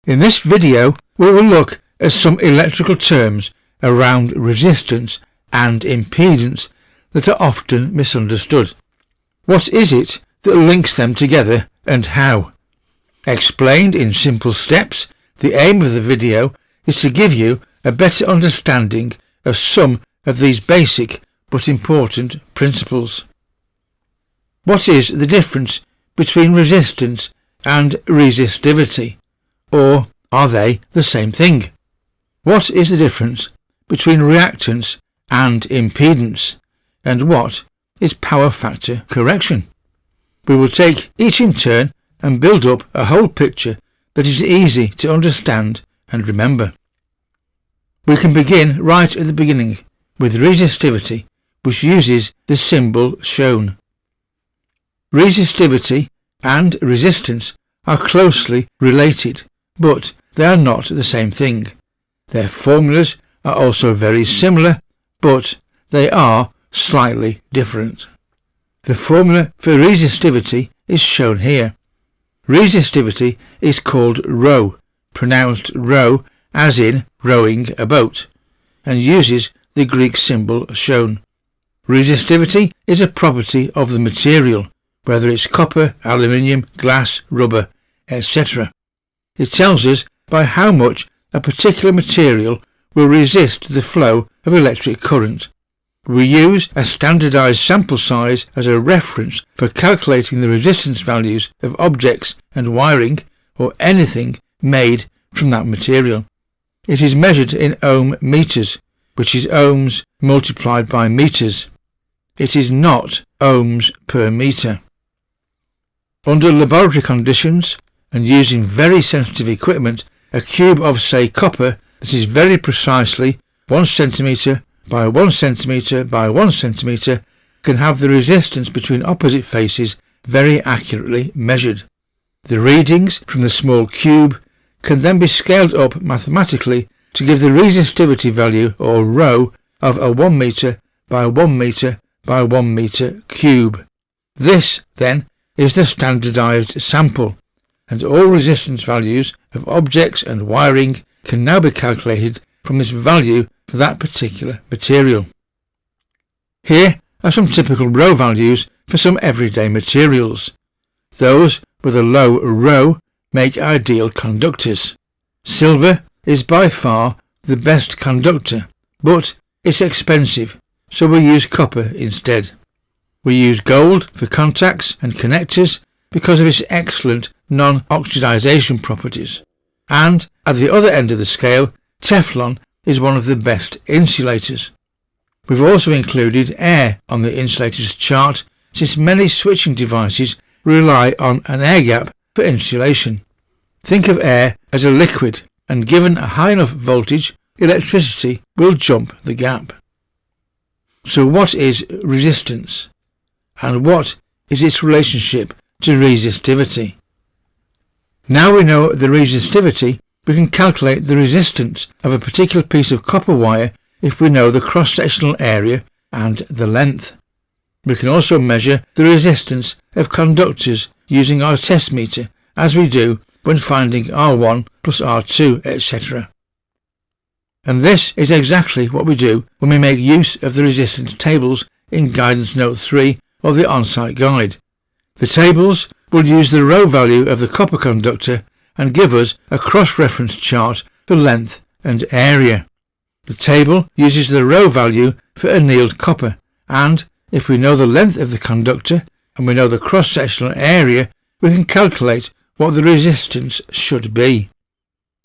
In this video we will look at some electrical terms around resistance and impedance that are often misunderstood. What is it that links them together and how? Explained in simple steps, the aim of the video is to give you a better understanding of some of these basic but important principles. What is the difference between resistance and resistivity? Or are they the same thing? What is the difference between reactance and impedance? And what is power factor correction? We will take each in turn and build up a whole picture that is easy to understand and remember. We can begin right at the beginning with resistivity, which uses the symbol shown. Resistivity and resistance are closely related, but they are not the same thing. Their formulas are also very similar, but they are slightly different. The formula for resistivity is shown here. Resistivity is called ρ, pronounced row as in rowing a boat, and uses the Greek symbol shown. Resistivity is a property of the material, whether it's copper, aluminium, glass, rubber, etc. It tells us by how much a particular material will resist the flow of electric current. We use a standardized sample size as a reference for calculating the resistance values of objects and wiring or anything made from that material. It is measured in ohm meters, which is ohms multiplied by meters. It is not ohms per meter. Under laboratory conditions and using very sensitive equipment, a cube of, say, copper that is very precisely 1 centimeter by 1 centimeter by 1 centimeter can have the resistance between opposite faces very accurately measured. The readings from the small cube can then be scaled up mathematically to give the resistivity value, or ρ, of a 1 meter by 1 meter by 1 meter cube. This, then, is the standardized sample, and all resistance values of objects and wiring can now be calculated from this value for that particular material. Here are some typical ρ values for some everyday materials. Those with a low ρ make ideal conductors. Silver is by far the best conductor, but it's expensive, so we use copper instead. We use gold for contacts and connectors because of its excellent non-oxidization properties. And at the other end of the scale, Teflon is one of the best insulators. We've also included air on the insulators chart, since many switching devices rely on an air gap for insulation. Think of air as a liquid, and given a high enough voltage, electricity will jump the gap. So what is resistance? And what is its relationship to resistivity? Now we know the resistivity, we can calculate the resistance of a particular piece of copper wire if we know the cross-sectional area and the length. We can also measure the resistance of conductors using our test meter, as we do when finding R1 plus R2, etc. And this is exactly what we do when we make use of the resistance tables in Guidance Note 3 or the on-site guide. The tables will use the ρ value of the copper conductor and give us a cross-reference chart for length and area. The table uses the ρ value for annealed copper, and if we know the length of the conductor and we know the cross-sectional area, we can calculate what the resistance should be.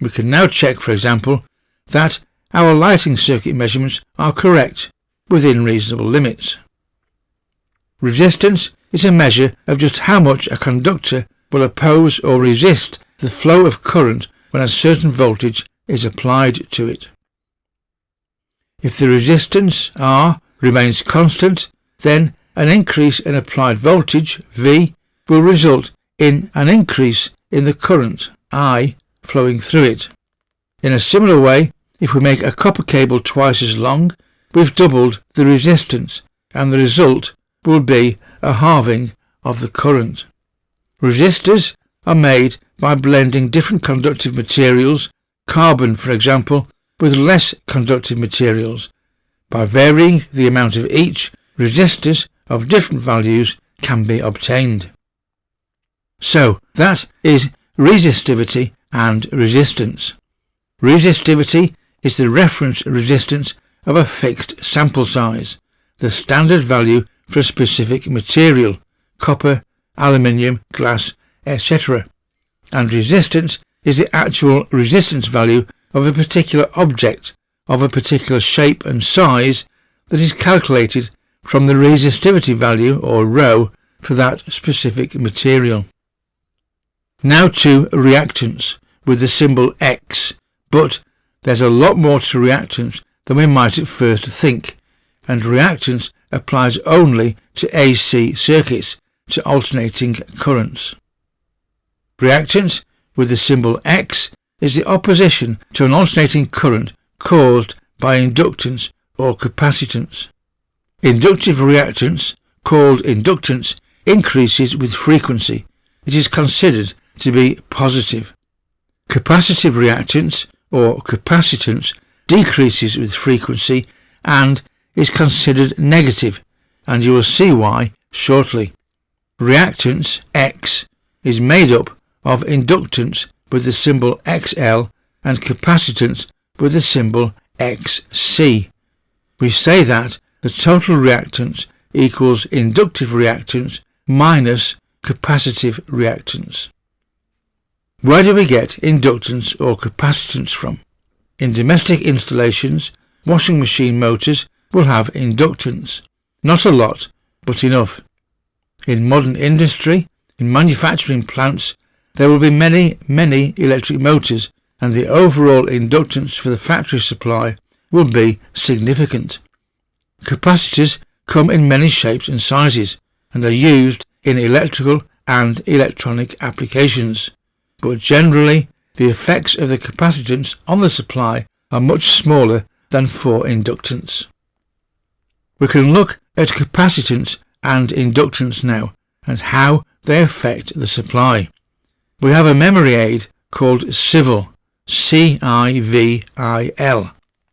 We can now check, for example, that our lighting circuit measurements are correct within reasonable limits. Resistance is a measure of just how much a conductor will oppose or resist the flow of current when a certain voltage is applied to it. If the resistance R remains constant, then an increase in applied voltage V will result in an increase in the current I flowing through it. In a similar way, if we make a copper cable twice as long, we've doubled the resistance, and the result will be a halving of the current. Resistors are made by blending different conductive materials, carbon for example, with less conductive materials. By varying the amount of each, resistors of different values can be obtained. So that is resistivity and resistance. Resistivity is the reference resistance of a fixed sample size, the standard value for a specific material, copper, aluminium, glass, etc. And resistance is the actual resistance value of a particular object of a particular shape and size that is calculated from the resistivity value, or ρ, for that specific material. Now to reactance with the symbol X, but there's a lot more to reactance than we might at first think, and reactance applies only to AC circuits, to alternating currents. Reactance with the symbol X is the opposition to an alternating current caused by inductance or capacitance. Inductive reactance, called inductance, increases with frequency. It is considered to be positive. Capacitive reactance, or capacitance, decreases with frequency and is considered negative, and you will see why shortly. Reactance, X, is made up of inductance with the symbol XL and capacitance with the symbol XC. We say that the total reactance equals inductive reactance minus capacitive reactance. Where do we get inductance or capacitance from? In domestic installations, washing machine motors will have inductance. Not a lot, but enough. In modern industry, in manufacturing plants, there will be many electric motors, and the overall inductance for the factory supply will be significant. Capacitors come in many shapes and sizes, and are used in electrical and electronic applications, but generally the effects of the capacitance on the supply are much smaller than for inductance. We can look at capacitance and inductance now, and how they affect the supply. We have a memory aid called Civil, C-I-V-I-L.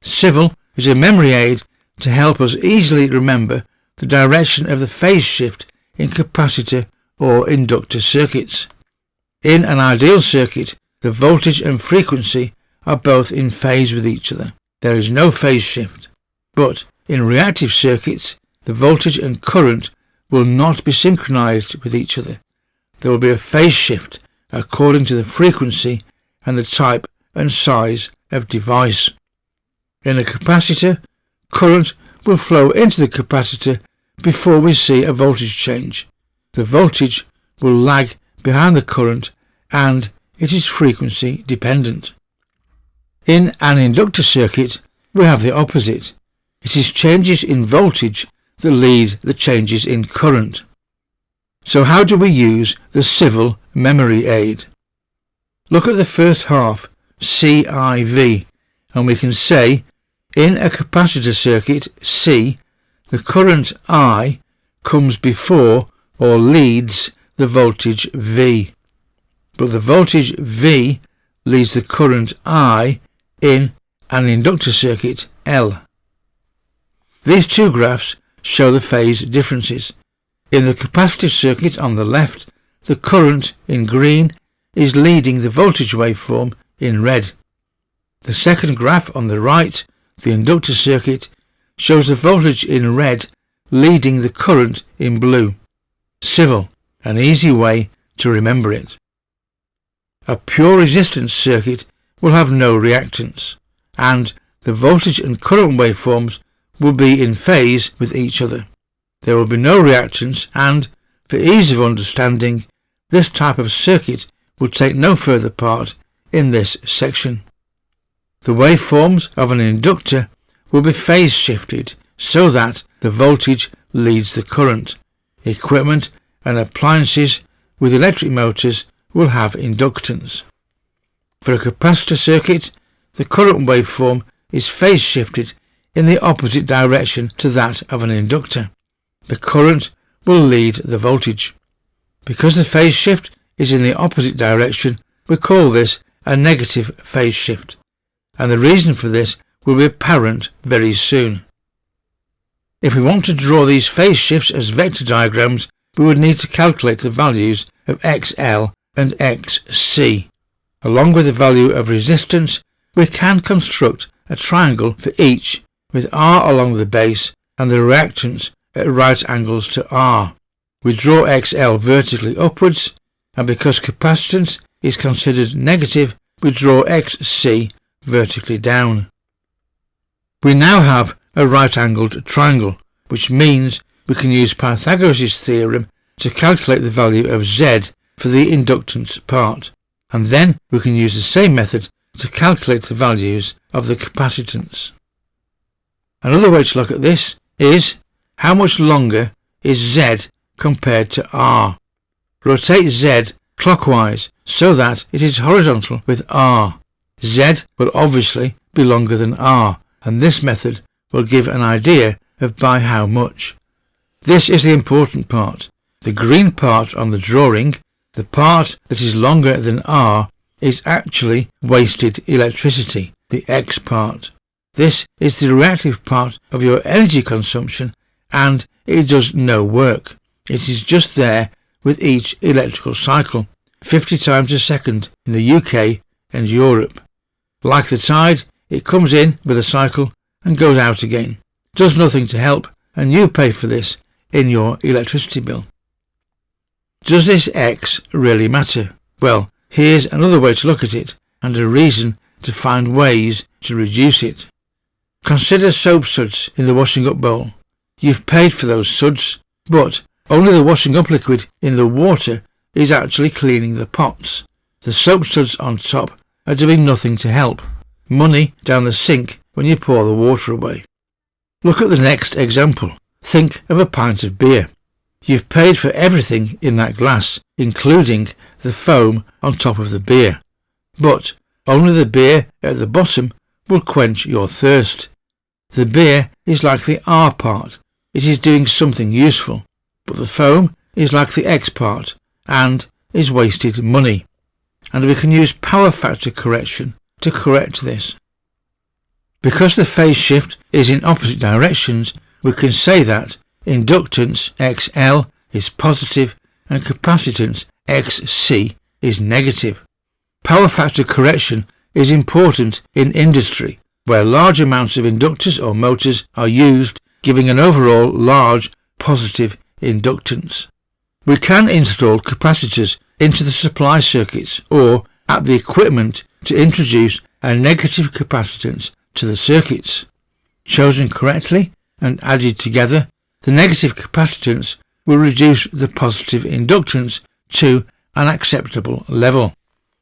Civil is a memory aid to help us easily remember the direction of the phase shift in capacitor or inductor circuits. In an ideal circuit, the voltage and frequency are both in phase with each other. There is no phase shift. But in reactive circuits, the voltage and current will not be synchronized with each other. There will be a phase shift according to the frequency and the type and size of device. In a capacitor, current will flow into the capacitor before we see a voltage change. The voltage will lag behind the current and it is frequency dependent. In an inductor circuit, we have the opposite. It is changes in voltage that lead the changes in current. So how do we use the Civil memory aid? Look at the first half, CIV, and we can say in a capacitor circuit C, the current I comes before or leads the voltage V, but the voltage V leads the current I in an inductor circuit L. These two graphs show the phase differences. In the capacitive circuit on the left, the current in green is leading the voltage waveform in red. The second graph on the right, the inductor circuit, shows the voltage in red leading the current in blue. Civil, an easy way to remember it. A pure resistance circuit will have no reactance, and the voltage and current waveforms will be in phase with each other. There will be no reactance, and, for ease of understanding, this type of circuit will take no further part in this section. The waveforms of an inductor will be phase shifted so that the voltage leads the current. Equipment and appliances with electric motors will have inductance. For a capacitor circuit, the current waveform is phase shifted in the opposite direction to that of an inductor. The current will lead the voltage. Because the phase shift is in the opposite direction, we call this a negative phase shift, and the reason for this will be apparent very soon. If we want to draw these phase shifts as vector diagrams, we would need to calculate the values of XL and XC. Along with the value of resistance, we can construct a triangle for each, with R along the base and the reactance at right angles to R. We draw XL vertically upwards, and because capacitance is considered negative, we draw XC vertically down. We now have a right-angled triangle, which means we can use Pythagoras' theorem to calculate the value of Z for the inductance part, and then we can use the same method to calculate the values of the capacitance. Another way to look at this is how much longer is Z compared to R. Rotate Z clockwise so that it is horizontal with R. Z will obviously be longer than R, and this method will give an idea of by how much. This is the important part. The green part on the drawing, the part that is longer than R, is actually wasted electricity, the X part. This is the reactive part of your energy consumption, and it does no work. It is just there with each electrical cycle, 50 times a second in the UK and Europe. Like the tide, it comes in with a cycle and goes out again. Does nothing to help, and you pay for this in your electricity bill. Does this X really matter? Well, here's another way to look at it, and a reason to find ways to reduce it. Consider soap suds in the washing up bowl. You've paid for those suds, but only the washing up liquid in the water is actually cleaning the pots. The soap suds on top are doing nothing to help. Money down the sink when you pour the water away. Look at the next example. Think of a pint of beer. You've paid for everything in that glass, including the foam on top of the beer. But only the beer at the bottom will quench your thirst. The beer is like the R part. It is doing something useful. But the foam is like the X part and is wasted money. And we can use power factor correction to correct this. Because the phase shift is in opposite directions, we can say that inductance XL is positive and capacitance XC is negative. Power factor correction is important in industry, where large amounts of inductors or motors are used, giving an overall large positive inductance. We can install capacitors into the supply circuits or at the equipment to introduce a negative capacitance to the circuits. Chosen correctly and added together, the negative capacitance will reduce the positive inductance to an acceptable level.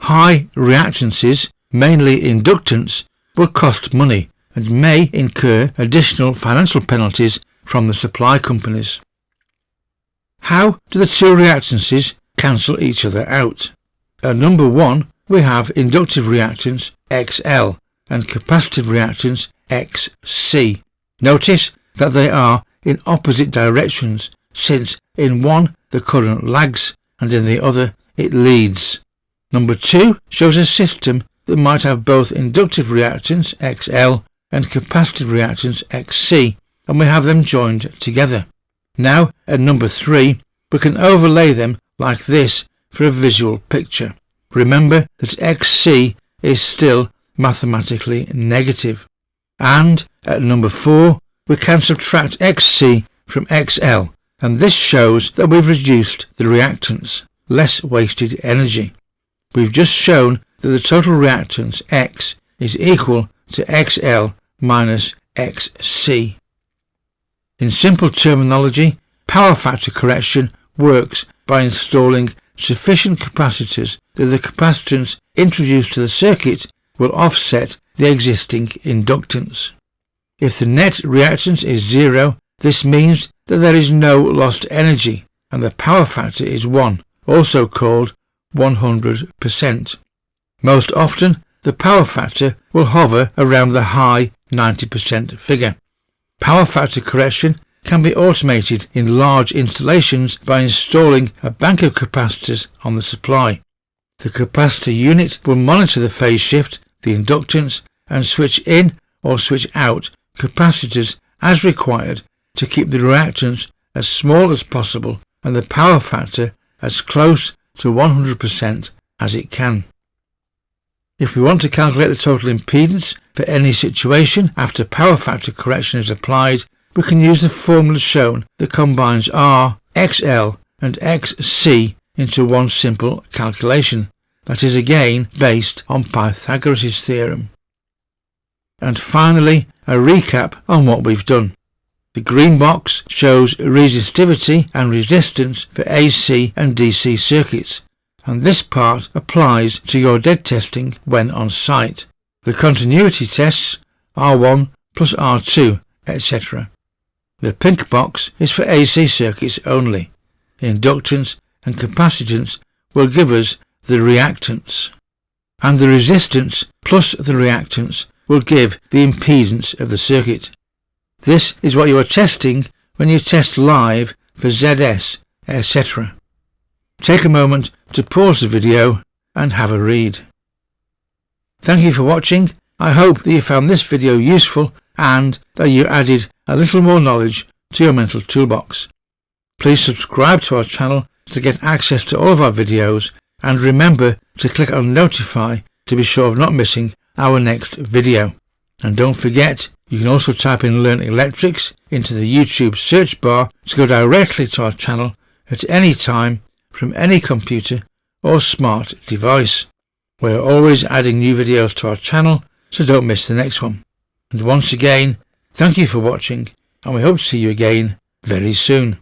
High reactances, mainly inductance, will cost money and may incur additional financial penalties from the supply companies. How do the two reactances cancel each other out? At number 1, we have inductive reactance XL and capacitive reactance XC. Notice that they are in opposite directions, since in one the current lags and in the other it leads. Number 2 shows a system that might have both inductive reactance XL and capacitive reactance XC, and we have them joined together. Now at number 3 we can overlay them like this for a visual picture. Remember that XC is still mathematically negative. And at number 4 we can subtract XC from XL, and this shows that we've reduced the reactance, less wasted energy. We've just shown that the total reactance X is equal to XL minus XC. In simple terminology, power factor correction works by installing sufficient capacitors that the capacitance introduced to the circuit will offset the existing inductance. If the net reactance is 0, this means that there is no lost energy and the power factor is 1, also called 100%. Most often, the power factor will hover around the high 90% figure. Power factor correction can be automated in large installations by installing a bank of capacitors on the supply. The capacitor unit will monitor the phase shift, the inductance, and switch in or switch out capacitors as required to keep the reactance as small as possible and the power factor as close to 100% as it can. If we want to calculate the total impedance for any situation after power factor correction is applied, we can use the formula shown that combines R, XL and XC into one simple calculation that is again based on Pythagoras' theorem. And finally, a recap on what we've done. The green box shows resistivity and resistance for AC and DC circuits, and this part applies to your dead testing when on site. The continuity tests, R1 plus R2, etc. The pink box is for AC circuits only. Inductance and capacitance will give us the reactance, and the resistance plus the reactance will give the impedance of the circuit. This is what you are testing when you test live for ZS, etc. Take a moment to pause the video and have a read. Thank you for watching. I hope that you found this video useful and that you added a little more knowledge to your mental toolbox. Please subscribe to our channel to get access to all of our videos, and remember to click on notify to be sure of not missing our next video. And don't forget, you can also type in Learn Electrics into the YouTube search bar to go directly to our channel at any time from any computer or smart device. We're always adding new videos to our channel, so don't miss the next one. And once again, thank you for watching, and we hope to see you again very soon.